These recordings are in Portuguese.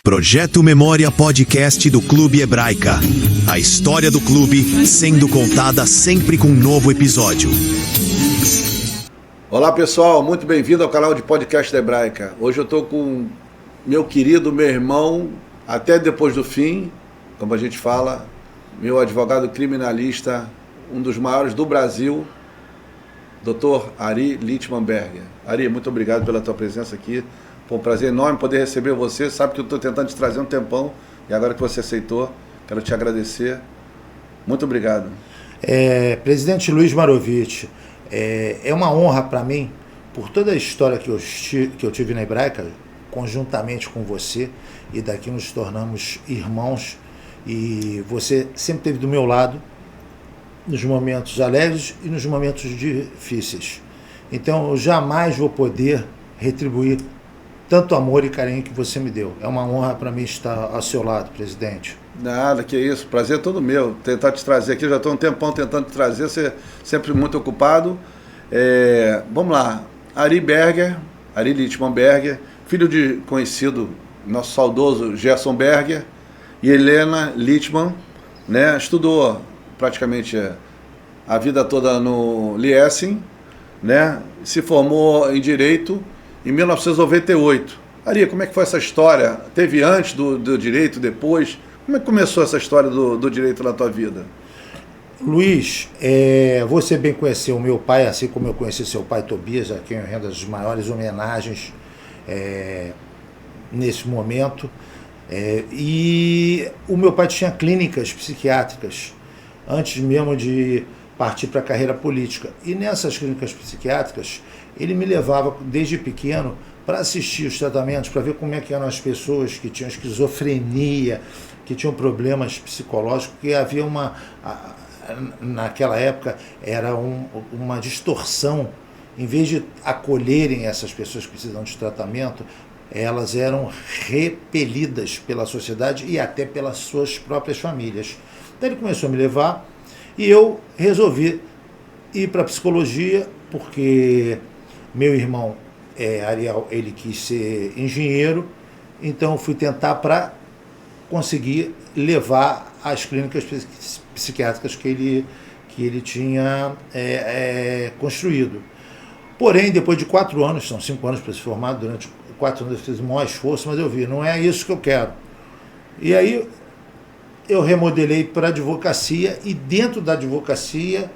Projeto Memória Podcast do Clube Hebraica. A história do clube sendo contada sempre com um novo episódio. Olá pessoal, muito bem-vindo ao canal de podcast da Hebraica. Hoje eu estou com meu querido, meu irmão, até depois do fim, como a gente fala, meu advogado criminalista, um dos maiores do Brasil, Dr. Ari Lichtmanberger. Ari, muito obrigado pela tua presença aqui. Foi um prazer enorme poder receber você. Sabe que eu estou tentando te trazer um tempão e agora que você aceitou, quero te agradecer. Muito obrigado. Presidente Luiz Marovitch, é uma honra para mim, por toda a história que eu tive na Hebraica, conjuntamente com você, e daqui nos tornamos irmãos, e você sempre esteve do meu lado, nos momentos alegres e nos momentos difíceis. Então eu jamais vou poder retribuir tanto amor e carinho que você me deu. É uma honra para mim estar ao seu lado, presidente. Nada, que isso. Prazer é todo meu. Tentar te trazer aqui, já estou um tempão tentando te trazer, você sempre muito ocupado. Vamos lá. Ari Lichtmanberger, filho de conhecido, nosso saudoso Gerson Berger, e Helena Lichtman, né? Estudou praticamente a vida toda no Liesing, né? Se formou em Direito em 1998. Ari, como é que foi essa história? Teve antes do Direito, depois? Como é que começou essa história do Direito na tua vida? Luiz, você bem conheceu o meu pai, assim como eu conheci seu pai Tobias, a quem eu rendo as maiores homenagens nesse momento. E o meu pai tinha clínicas psiquiátricas, antes mesmo de partir para a carreira política. E nessas clínicas psiquiátricas, ele me levava desde pequeno para assistir os tratamentos, para ver como é que eram as pessoas que tinham esquizofrenia, que tinham problemas psicológicos, que havia naquela época, era uma distorção. Em vez de acolherem essas pessoas que precisam de tratamento, elas eram repelidas pela sociedade e até pelas suas próprias famílias. Então ele começou a me levar e eu resolvi ir para a psicologia, porque meu irmão Ariel, ele quis ser engenheiro, então eu fui tentar para conseguir levar às clínicas psiquiátricas que ele tinha construído. Porém, depois de 4 anos, são 5 anos para se formar, durante 4 anos eu fiz o maior esforço, mas eu vi, não é isso que eu quero. E aí eu remodelei para a advocacia, e dentro da advocacia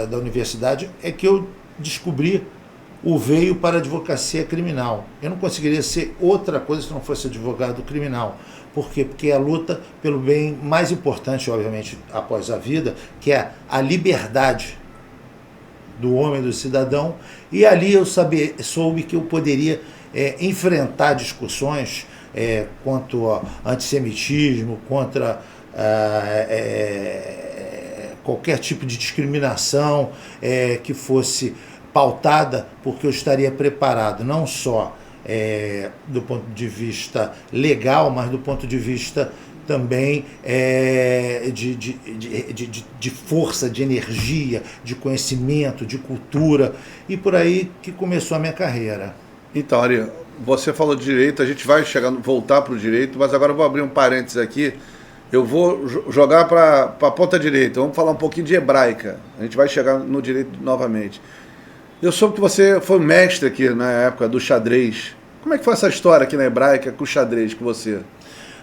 da universidade é que eu descobri o veio para a advocacia criminal. Eu não conseguiria ser outra coisa se não fosse advogado criminal. Por quê? Porque é a luta pelo bem mais importante, obviamente, após a vida, que é a liberdade do homem, do cidadão, e ali eu soube que eu poderia enfrentar discussões quanto ao antissemitismo, contra qualquer tipo de discriminação que fosse pautada, porque eu estaria preparado, não só do ponto de vista legal, mas do ponto de vista também de força, de energia, de conhecimento, de cultura, e por aí que começou a minha carreira. Então, Ari, você falou de direito, a gente vai voltar para o direito, mas agora eu vou abrir um parênteses aqui. Eu vou jogar para a ponta direita, vamos falar um pouquinho de hebraica, a gente vai chegar no direito novamente. Eu soube que você foi mestre aqui na época do xadrez. Como é que foi essa história aqui na Hebraica com o xadrez com você?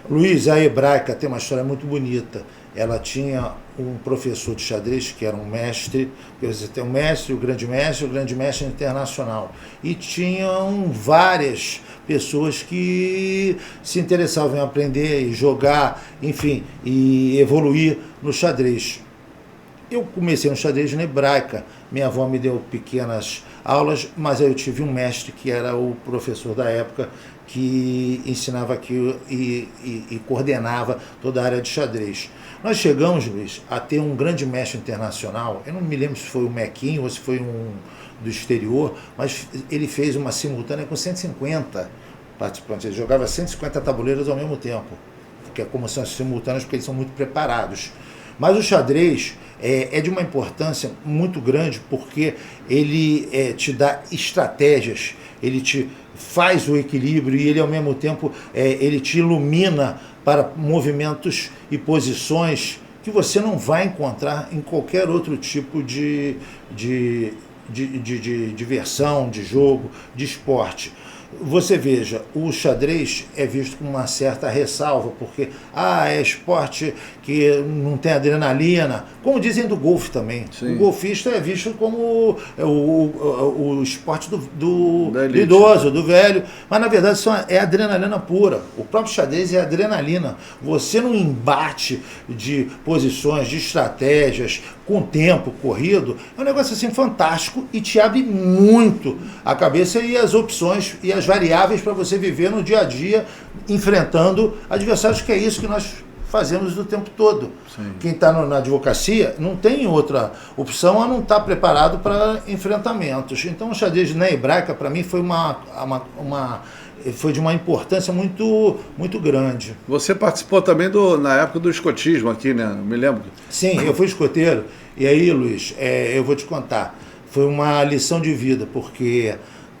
Luiz, a Hebraica tem uma história muito bonita. Ela tinha um professor de xadrez que era um mestre, porque você tem o mestre, o grande mestre internacional. E tinham várias pessoas que se interessavam em aprender e jogar, enfim, e evoluir no xadrez. Eu comecei no xadrez na Hebraica, minha avó me deu pequenas aulas, mas aí eu tive um mestre que era o professor da época, que ensinava aqui e coordenava toda a área de xadrez. Nós chegamos, Luiz, a ter um grande mestre internacional, eu não me lembro se foi o Mequinho ou se foi um do exterior, mas ele fez uma simultânea com 150 participantes, ele jogava 150 tabuleiros ao mesmo tempo, que é como são as simultâneas, porque eles são muito preparados. Mas o xadrez é de uma importância muito grande porque ele te dá estratégias, ele te faz o equilíbrio e ele, ao mesmo tempo, ele te ilumina para movimentos e posições que você não vai encontrar em qualquer outro tipo de diversão, de jogo, de esporte. Você veja, o xadrez é visto com uma certa ressalva, porque é esporte que não tem adrenalina, como dizem do golfe também. Sim. O golfista é visto como o esporte do idoso, do velho, mas na verdade é adrenalina pura. O próprio xadrez é adrenalina. Você num embate de posições, de estratégias, com tempo corrido, é um negócio assim fantástico e te abre muito a cabeça e as opções e as variáveis para você viver no dia a dia, enfrentando adversários, que é isso que nós fazemos o tempo todo. Sim. Quem está na advocacia não tem outra opção a não estar preparado para enfrentamentos. Então o xadrez na hebraica, para mim, foi foi de uma importância muito, muito grande. Você participou também na época do escotismo aqui, né? Me lembro. Sim, eu fui escoteiro. E aí, Luiz, eu vou te contar. Foi uma lição de vida, porque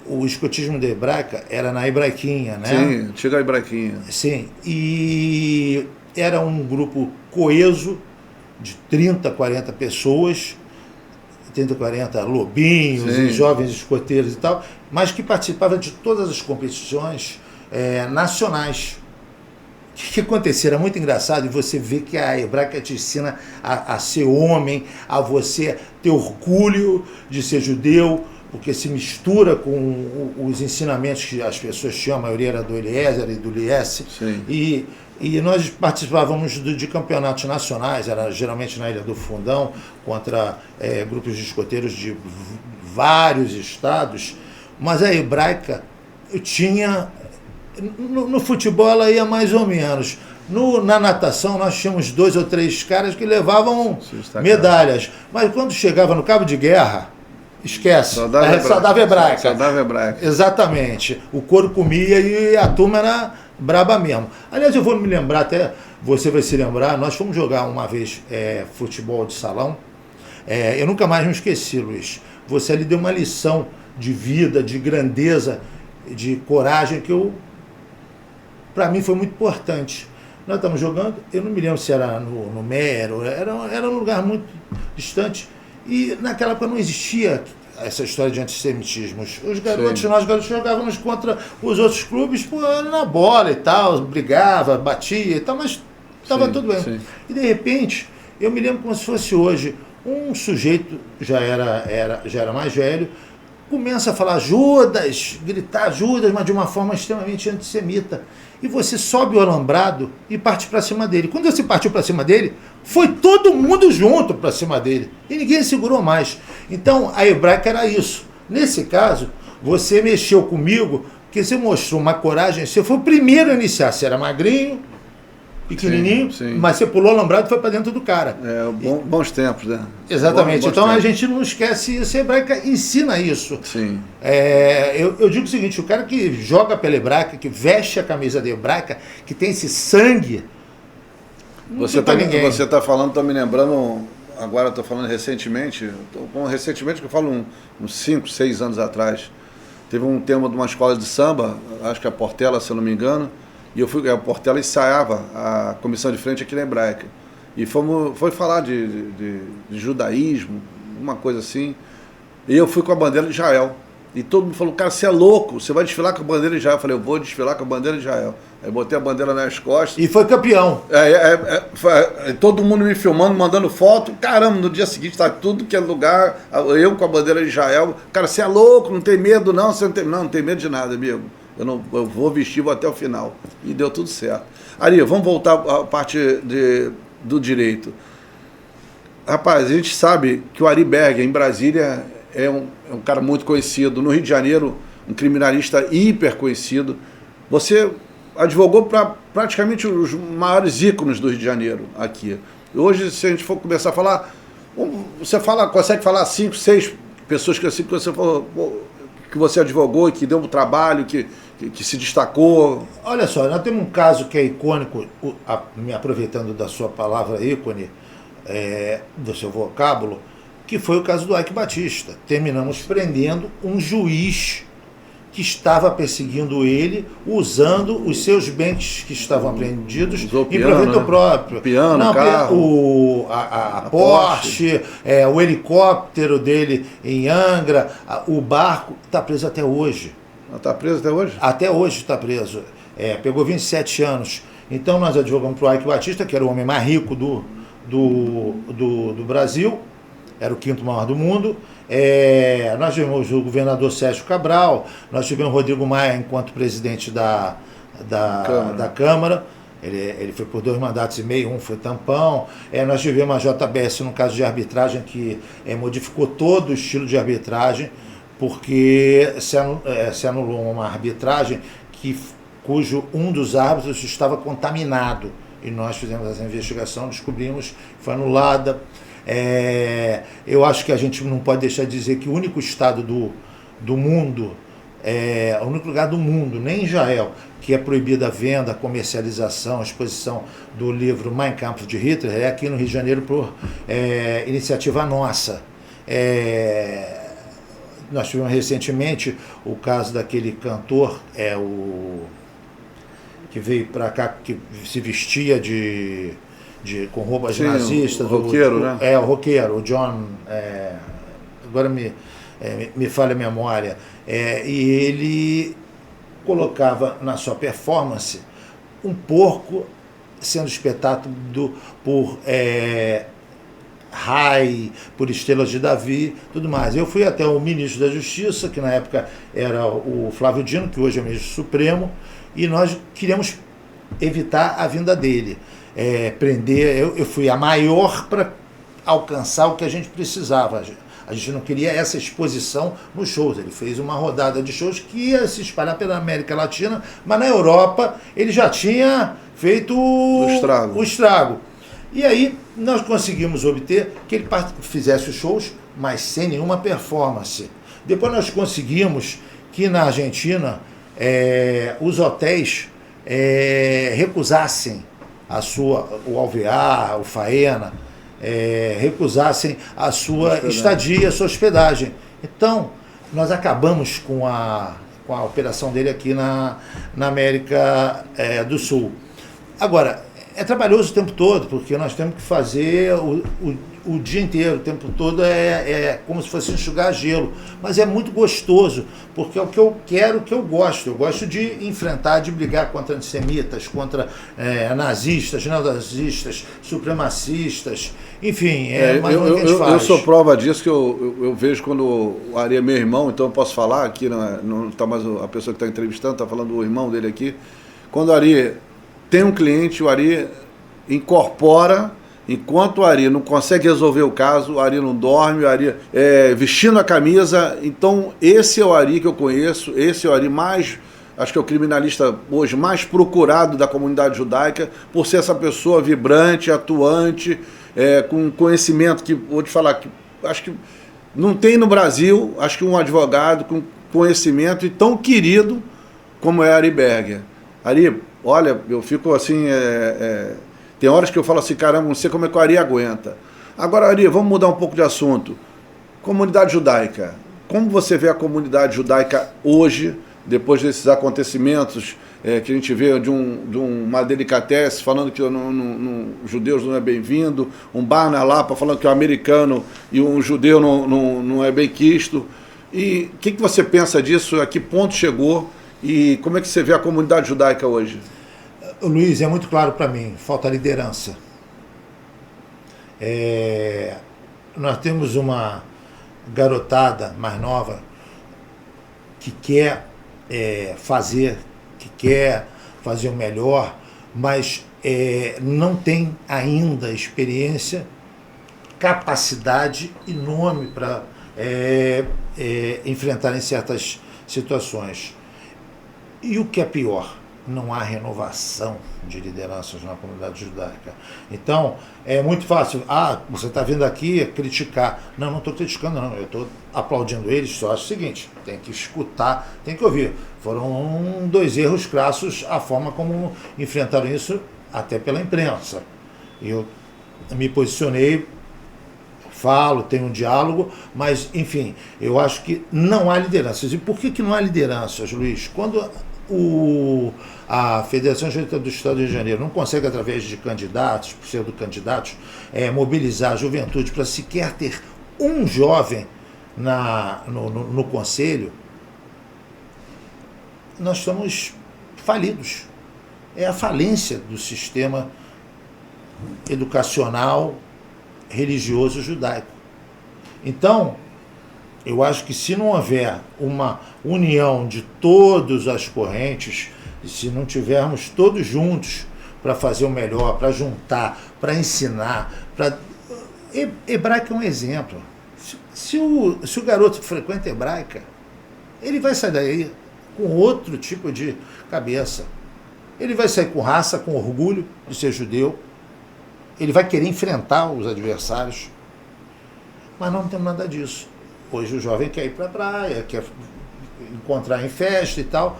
o escotismo da hebraica era na hebraiquinha, né? Sim, chega a hebraiquinha. Sim, e era um grupo coeso de 30, 40 pessoas, 30, 40 lobinhos e jovens escoteiros e tal, mas que participavam de todas as competições nacionais. O que acontecia? Era muito engraçado, e você vê que a hebraica te ensina a ser homem, a você ter orgulho de ser judeu, porque se mistura com os ensinamentos que as pessoas tinham, a maioria era do Eliezer e do Liesse, e nós participávamos de campeonatos nacionais, era geralmente na Ilha do Fundão, contra grupos de escoteiros de vários estados, mas a hebraica tinha... No futebol ela ia mais ou menos. Na natação nós tínhamos 2 ou 3 caras que levavam medalhas, mas quando chegava no cabo de guerra, esquece, só dava hebraica. Só dava hebraica. Exatamente. O couro comia e a turma era braba mesmo. Aliás, eu vou me lembrar, até você vai se lembrar, nós fomos jogar uma vez futebol de salão. Eu nunca mais me esqueci, Luiz. Você ali deu uma lição de vida, de grandeza, de coragem, que para mim foi muito importante. Nós estávamos jogando, eu não me lembro se era no Mero, era um lugar muito distante. E naquela época não existia essa história de antissemitismo. Os garotos, nós jogávamos contra os outros clubes na bola e tal, brigava, batia e tal, mas estava tudo bem. Sim. E de repente, eu me lembro como se fosse hoje, um sujeito já era mais velho, começa a falar Judas, gritar Judas, mas de uma forma extremamente antissemita. E você sobe o alambrado e parte para cima dele. Quando você partiu para cima dele, foi todo mundo junto para cima dele. E ninguém segurou mais. Então, a hebraica era isso. Nesse caso, você mexeu comigo, porque você mostrou uma coragem. Você foi o primeiro a iniciar. Você era magrinho, pequenininho, mas você pulou o alambrado e foi para dentro do cara. Bons tempos, né? Exatamente. Bons então tempos. A gente não esquece isso. A hebraica ensina isso. Sim. Eu digo o seguinte, o cara que joga pela hebraica, que veste a camisa da hebraica, que tem esse sangue, não você está falando, estou me lembrando, agora estou falando recentemente, que eu falo uns 5, 6 anos atrás, teve um tema de uma escola de samba, acho que a Portela, se eu não me engano, e a Portela ensaiava a comissão de frente aqui na hebraica. E foi falar de judaísmo, uma coisa assim. E eu fui com a bandeira de Israel. E todo mundo falou, cara, você é louco, você vai desfilar com a bandeira de Israel. Eu falei, eu vou desfilar com a bandeira de Israel. Aí botei a bandeira nas costas. E foi campeão. Todo mundo me filmando, mandando foto. Caramba, no dia seguinte tá tudo que é lugar, eu com a bandeira de Israel. Cara, você é louco, não tem medo não? Você não tem medo de nada, amigo. Eu vou vestir, vou até o final. E deu tudo certo. Ari, vamos voltar à parte do direito. Rapaz, a gente sabe que o Ari Berger, em Brasília, é um cara muito conhecido. No Rio de Janeiro, um criminalista hiper conhecido. Você advogou para praticamente os maiores ícones do Rio de Janeiro aqui. Hoje, se a gente for começar a falar, consegue falar 5, 6 pessoas que você advogou e que deu um trabalho, que se destacou? Olha só, nós temos um caso que é icônico, me aproveitando da sua palavra ícone, do seu vocábulo, que foi o caso do Eike Batista. Terminamos prendendo um juiz que estava perseguindo ele, usando os seus bens que estavam apreendidos em proveito próprio. Piano, carro, a Porsche, o helicóptero dele em Angra, o barco, está preso até hoje. Está preso até hoje? Até hoje está preso. Pegou 27 anos. Então nós advogamos para o Eike Batista, que era o homem mais rico do Brasil, era o quinto maior do mundo. Nós tivemos o governador Sérgio Cabral, nós tivemos o Rodrigo Maia enquanto presidente da Câmara. Ele foi por 2 mandatos e meio, um foi tampão. Nós tivemos a JBS no caso de arbitragem, que modificou todo o estilo de arbitragem, porque se anulou uma arbitragem cujo um dos árbitros estava contaminado. E nós fizemos essa investigação, descobrimos que foi anulada. Eu acho que a gente não pode deixar de dizer que o único estado do mundo, o único lugar do mundo, nem Israel, que é proibida a venda, a comercialização, a exposição do livro Mein Kampf de Hitler, é aqui no Rio de Janeiro por iniciativa nossa. Nós tivemos recentemente o caso daquele cantor, que veio para cá, que se vestia com roupas nazistas. O roqueiro, né? O roqueiro, o John, agora me falha a memória. E ele colocava na sua performance um porco sendo espetado por por estrelas de Davi, tudo mais. Eu fui até o ministro da Justiça, que na época era o Flávio Dino, que hoje é o ministro Supremo, e nós queríamos evitar a vinda dele. Prender, eu fui a maior para alcançar o que a gente precisava. A gente não queria essa exposição nos shows. Ele fez uma rodada de shows que ia se espalhar pela América Latina, mas na Europa ele já tinha feito o estrago. E aí nós conseguimos obter que ele fizesse os shows, mas sem nenhuma performance. Depois nós conseguimos que na Argentina os hotéis recusassem o Alvear, o Faena, recusassem a sua estadia, a sua hospedagem. Então, nós acabamos com a operação dele aqui na América do Sul. Agora, é trabalhoso o tempo todo, porque nós temos que fazer o dia inteiro, o tempo todo como se fosse enxugar gelo. Mas é muito gostoso, porque é o que eu quero, o que eu gosto. Eu gosto de enfrentar, de brigar contra antissemitas, contra nazistas, neonazistas, supremacistas, enfim, mais ou menos o que a gente faz. Eu sou prova disso, que eu vejo quando o Ari é meu irmão, então eu posso falar aqui, não está mais a pessoa que está entrevistando, está falando do irmão dele aqui. Quando o Ari tem um cliente, o Ari incorpora. Enquanto o Ari não consegue resolver o caso, o Ari não dorme, o Ari vestindo a camisa. Então, esse é o Ari que eu conheço, esse é o Ari mais, acho que é o criminalista hoje mais procurado da comunidade judaica, por ser essa pessoa vibrante, atuante, com conhecimento que, vou te falar, que acho que não tem no Brasil, acho que um advogado com conhecimento e tão querido como é Ari Berger. Ari, olha, eu fico assim... Tem horas que eu falo assim, caramba, não sei como é que o Ari aguenta. Agora, Ari, vamos mudar um pouco de assunto. Comunidade judaica. Como você vê a comunidade judaica hoje, depois desses acontecimentos que a gente vê de uma delicatesse, falando que os judeus não é bem-vindo, um bar na Lapa falando que o americano e um judeu não é bem quisto. E o que você pensa disso? A que ponto chegou? E como é que você vê a comunidade judaica hoje? Luiz, é muito claro para mim, falta liderança. Nós temos uma garotada mais nova que quer fazer o melhor, mas não tem ainda experiência, capacidade e nome para enfrentar em certas situações. E o que é pior? Não há renovação de lideranças na comunidade judaica. Então, é muito fácil. Você está vindo aqui criticar. Não estou criticando, não. Eu estou aplaudindo eles. Só acho o seguinte, tem que escutar, tem que ouvir. Foram 2 erros crassos a forma como enfrentaram isso, até pela imprensa. Eu me posicionei, falo, tenho um diálogo, mas, enfim, eu acho que não há lideranças. E por que não há lideranças, Luiz? Quando a Federação Estadunidense do Estado do Rio de Janeiro não consegue, através de candidatos, pseudo-candidatos, mobilizar a juventude para sequer ter um jovem no conselho, nós estamos falidos. É a falência do sistema educacional religioso judaico. Então, eu acho que se não houver uma união de todas as correntes, e se não tivermos todos juntos para fazer o melhor, para juntar, para ensinar, Hebraica é um exemplo. Se o garoto frequenta Hebraica, ele vai sair daí com outro tipo de cabeça. Ele vai sair com raça, com orgulho de ser judeu. Ele vai querer enfrentar os adversários. Mas não temos nada disso. Hoje o jovem quer ir para a praia, quer encontrar em festa e tal.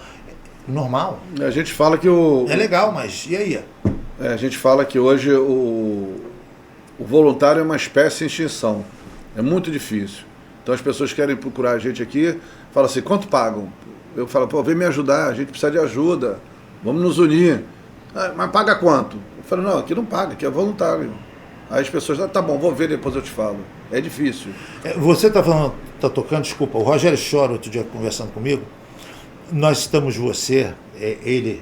Normal. A gente fala que É legal, mas e aí? A gente fala que hoje o voluntário é uma espécie em extinção. É muito difícil. Então as pessoas querem procurar a gente aqui, falam assim, quanto pagam? Eu falo, pô, vem me ajudar, a gente precisa de ajuda, vamos nos unir. Ah, mas paga quanto? Eu falo, não, aqui não paga, aqui é voluntário. Aí as pessoas, tá bom, vou ver, depois eu te falo. É difícil. Você está tocando, desculpa, o Rogério Chora, outro dia conversando comigo, nós citamos você, ele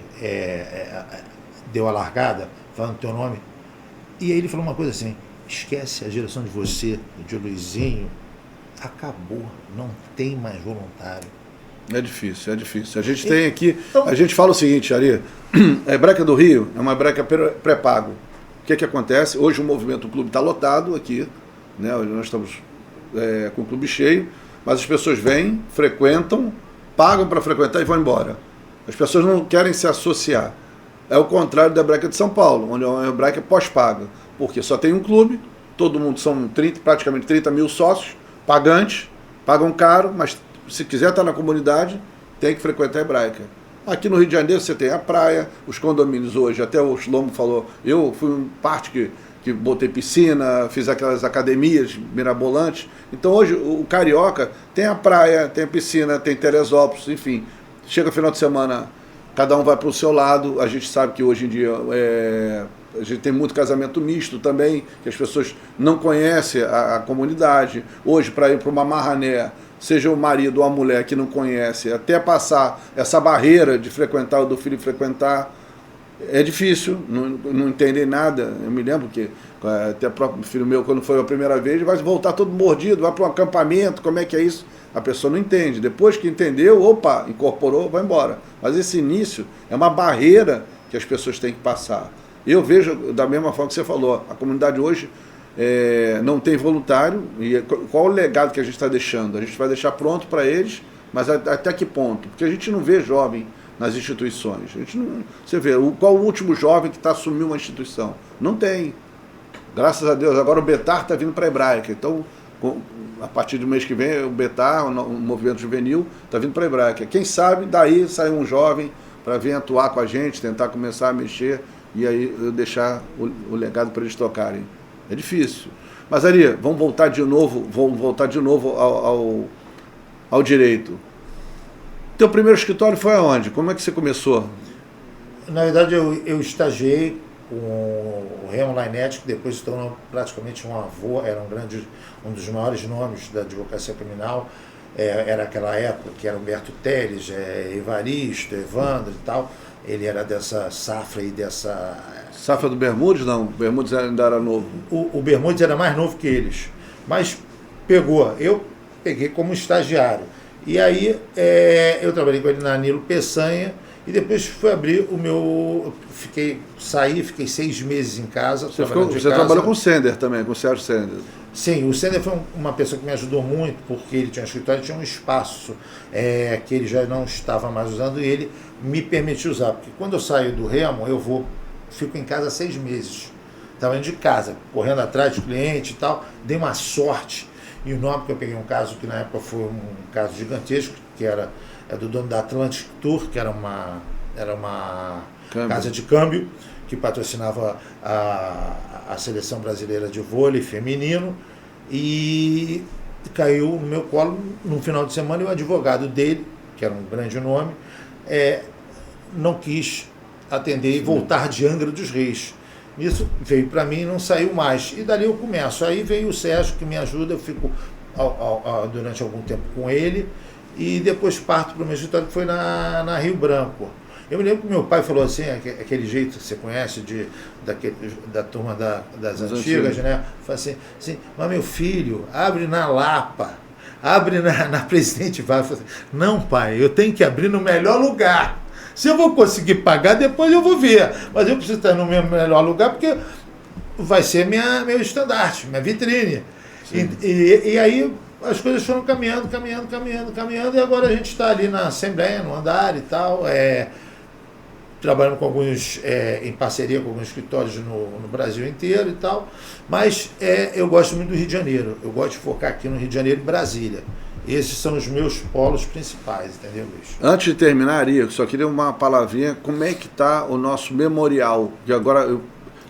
deu a largada, falando teu nome, e aí ele falou uma coisa assim, esquece a geração de você, de Luizinho, acabou, não tem mais voluntário. É difícil, é difícil. A gente tem aqui, a gente fala o seguinte, Ari, a Hebraica do Rio é uma Hebraica pré-pago. O que acontece? Hoje o movimento, o clube está lotado aqui, né? Hoje nós estamos com o clube cheio, mas as pessoas vêm, frequentam, pagam para frequentar e vão embora. As pessoas não querem se associar. É o contrário da Hebraica de São Paulo, onde é uma Hebraica pós-paga. Porque só tem um clube, todo mundo são praticamente 30 mil sócios, pagantes, pagam caro, mas se quiser estar na comunidade, tem que frequentar a Hebraica. Aqui no Rio de Janeiro você tem a praia, os condomínios hoje, até o Shlomo falou, eu fui parte que botei piscina, fiz aquelas academias mirabolantes. Então hoje o carioca tem a praia, tem a piscina, tem Teresópolis, enfim. Chega o final de semana, cada um vai para o seu lado. A gente sabe que hoje em dia a gente tem muito casamento misto também, que as pessoas não conhecem a comunidade. Hoje, para ir para uma marrané, seja o marido ou a mulher que não conhece, até passar essa barreira de frequentar ou do filho frequentar, é difícil, não entendem nada. Eu me lembro que até o próprio filho meu, quando foi a primeira vez, vai voltar todo mordido, vai para um acampamento, como é que é isso? A pessoa não entende. Depois que entendeu, opa, incorporou, vai embora. Mas esse início é uma barreira que as pessoas têm que passar. Eu vejo da mesma forma que você falou, a comunidade hoje não tem voluntário, e qual o legado que a gente está deixando? A gente vai deixar pronto para eles, mas até que ponto? Porque a gente não vê jovem nas instituições. A gente não, você vê, qual o último jovem que assumiu uma instituição? Não tem. Graças a Deus, agora o Betar está vindo para a Hebraica. Então, a partir do mês que vem, o Betar, o movimento juvenil, está vindo para a Hebraica. Quem sabe, daí sai um jovem para vir atuar com a gente, tentar começar a mexer, e aí eu deixar o legado para eles tocarem. É difícil. Mas, Ari, vamos voltar de novo ao direito. Teu primeiro escritório foi aonde? Como é que você começou? Na verdade, eu estagiei com o Remo Lainetti, que depois se tornou praticamente um avô, era um dos maiores nomes da advocacia criminal. Era aquela época que era Humberto Teles, Evaristo, Evandro e tal. Ele era dessa safra e dessa... Safra do Bermudes, não? O Bermudes ainda era novo. O Bermudes era mais novo que eles. Mas pegou. Eu peguei como estagiário. E aí eu trabalhei com ele na Nilo Peçanha e depois fui abrir o meu... Fiquei 6 meses em casa. Você trabalhou com o Sender também, com o Sérgio Sender. Sim, o Sender foi uma pessoa que me ajudou muito, porque ele tinha um escritório, tinha um espaço que ele já não estava mais usando e ele me permitiu usar. Porque quando eu saio do Remo, fico em casa 6 meses. Estava indo de casa, correndo atrás de cliente e tal. Dei uma sorte. E o nome que eu peguei um caso que na época foi um caso gigantesco, que era do dono da Atlantic Tour, que era uma era uma Câmbio. casa de câmbio que patrocinava a seleção brasileira de vôlei feminino, e caiu no meu colo no final de semana, e o advogado dele, que era um grande nome, não quis atender e voltar de Angra dos Reis. Isso veio para mim e não saiu mais. E dali eu começo. Aí veio o Sérgio, que me ajuda, eu fico durante algum tempo com ele, e depois parto para o meu escritório, que foi na Rio Branco. Eu me lembro que meu pai falou assim, aquele jeito que você conhece da turma das antigas, né? Falou assim, mas meu filho, abre na Lapa, abre na Presidente Vargas. Eu falei, não, pai, eu tenho que abrir no melhor lugar. Se eu vou conseguir pagar, depois eu vou ver. Mas eu preciso estar no meu melhor lugar, porque vai ser meu estandarte, minha vitrine. E aí as coisas foram caminhando, e agora a gente está ali na Assembleia, no andar e tal, trabalhando com alguns, em parceria com alguns escritórios no Brasil inteiro e tal, mas eu gosto muito do Rio de Janeiro, eu gosto de focar aqui no Rio de Janeiro e Brasília. Esses são os meus polos principais, entendeu, Luiz? Antes de terminar, Ari, eu só queria uma palavrinha, como é que está o nosso memorial? Que agora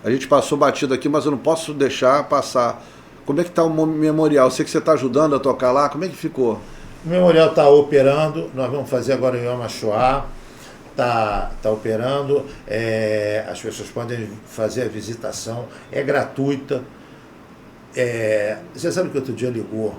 a gente passou batido aqui, mas eu não posso deixar passar. Como é que está o memorial? Eu sei que você está ajudando a tocar lá, como é que ficou? O memorial está operando, nós vamos fazer agora o Yom HaShoah, está operando, as pessoas podem fazer a visitação, é gratuita. Você sabe que outro dia ligou,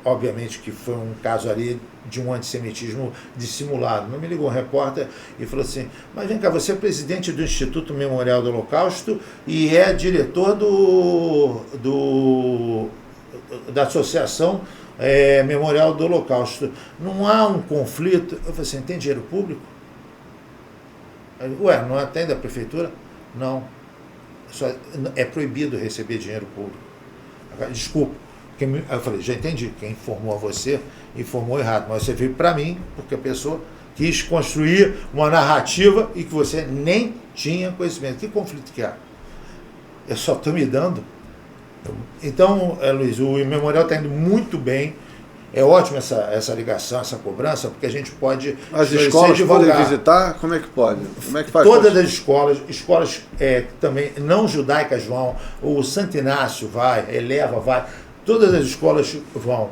obviamente que foi um caso ali de um antissemitismo dissimulado, mas me ligou um repórter e falou assim, mas vem cá, você é presidente do Instituto Memorial do Holocausto e é diretor da Associação Memorial do Holocausto. Não há um conflito? Eu falei assim, tem dinheiro público? Aí, ué, não atende a prefeitura? Não. É proibido receber dinheiro público. Desculpa. Eu falei, já entendi, quem informou a você, informou errado, mas você veio para mim, porque a pessoa quis construir uma narrativa e que você nem tinha conhecimento. Que conflito que há? Eu só estou me dando. Então, Luiz, o memorial está indo muito bem, é ótimo essa ligação, essa cobrança, porque a gente pode... As escolas podem visitar? Como é que pode? Como é que faz? Todas as escolas também não judaicas vão, o Santo Inácio vai, Eleva vai... Todas as escolas vão.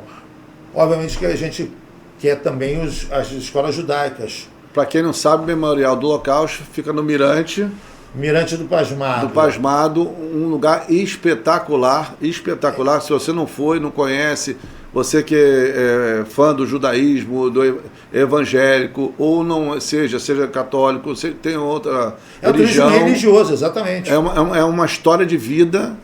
Obviamente que a gente quer também as escolas judaicas. Para quem não sabe, o Memorial do Holocausto fica no Mirante. Mirante do Pasmado. Do Pasmado, um lugar espetacular, espetacular. Se você não foi, não conhece, você que é fã do judaísmo, do evangélico, ou não seja católico, você tem outra religião. É um turismo religioso, exatamente. É uma história de vida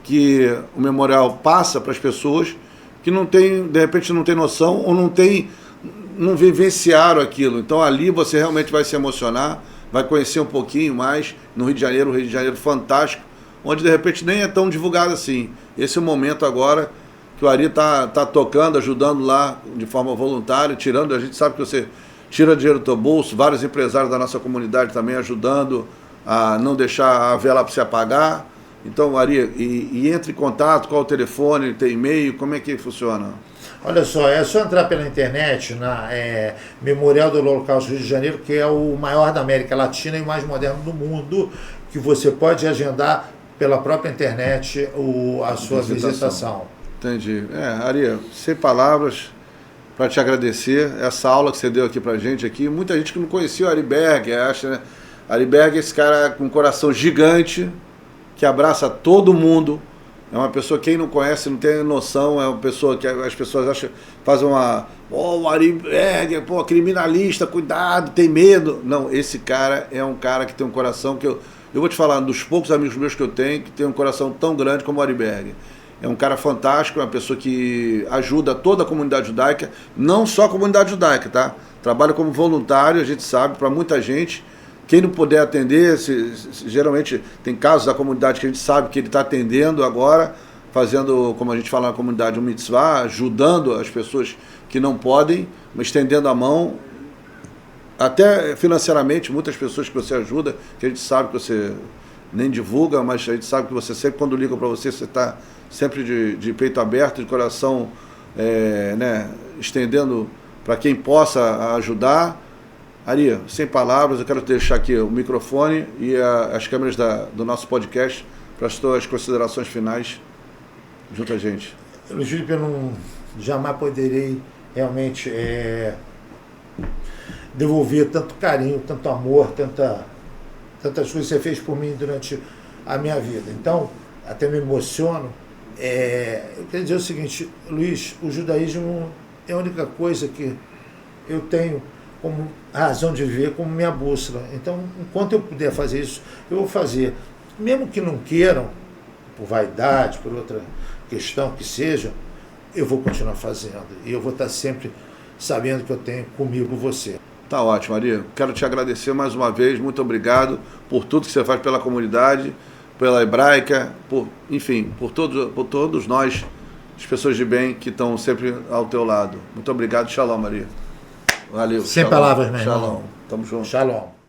que o memorial passa para as pessoas que não tem, de repente não tem noção ou não vivenciaram aquilo. Então ali você realmente vai se emocionar, vai conhecer um pouquinho mais no Rio de Janeiro, um Rio de Janeiro fantástico, onde de repente nem é tão divulgado assim. Esse é o momento agora que o Ari tá tocando, ajudando lá de forma voluntária, tirando, a gente sabe que você tira dinheiro do teu bolso, vários empresários da nossa comunidade também ajudando a não deixar a vela para se apagar. Então, Ari, e entre em contato, qual o telefone, tem e-mail, como é que funciona? Olha só, é só entrar pela internet na Memorial do Holocausto Rio de Janeiro, que é o maior da América Latina e o mais moderno do mundo, que você pode agendar pela própria internet a sua visitação. Entendi. Ari, sem palavras para te agradecer essa aula que você deu aqui pra gente aqui. Muita gente que não conhecia o Ari Berger, acha, né? Ari Berger é esse cara com um coração gigante, que abraça todo mundo, é uma pessoa, quem não conhece, não tem noção, é uma pessoa que as pessoas acham, fazem o Ari Berger, criminalista, cuidado, tem medo. Não, esse cara é um cara que tem um coração que eu vou te falar, dos poucos amigos meus que eu tenho, que tem um coração tão grande como o Ari Berger. É um cara fantástico, é uma pessoa que ajuda toda a comunidade judaica, não só a comunidade judaica, tá? Trabalha como voluntário, a gente sabe, para muita gente. Quem não puder atender, geralmente tem casos da comunidade que a gente sabe que ele está atendendo agora, fazendo, como a gente fala na comunidade, um mitzvah, ajudando as pessoas que não podem, mas estendendo a mão, até financeiramente, muitas pessoas que você ajuda, que a gente sabe que você nem divulga, mas a gente sabe que você sempre, quando liga para você, você está sempre de peito aberto, de coração, estendendo para quem possa ajudar. Ari, sem palavras, eu quero deixar aqui o microfone e as câmeras do nosso podcast para as tuas considerações finais junto a gente. Luiz Felipe, eu jamais poderei realmente devolver tanto carinho, tanto amor, tantas coisas que você fez por mim durante a minha vida. Então, até me emociono. Eu quero dizer o seguinte, Luiz, o judaísmo é a única coisa que eu tenho como razão de viver, como minha bússola. Então, enquanto eu puder fazer isso, eu vou fazer. Mesmo que não queiram, por vaidade, por outra questão que seja, eu vou continuar fazendo. E eu vou estar sempre sabendo que eu tenho comigo você. Tá ótimo, Ari. Quero te agradecer mais uma vez. Muito obrigado por tudo que você faz pela comunidade, pela Hebraica, por todos nós, as pessoas de bem que estão sempre ao teu lado. Muito obrigado. Shalom, Ari. Valeu. Sem Shalom. palavras, meu irmão. Shalom. Tamo junto. Shalom.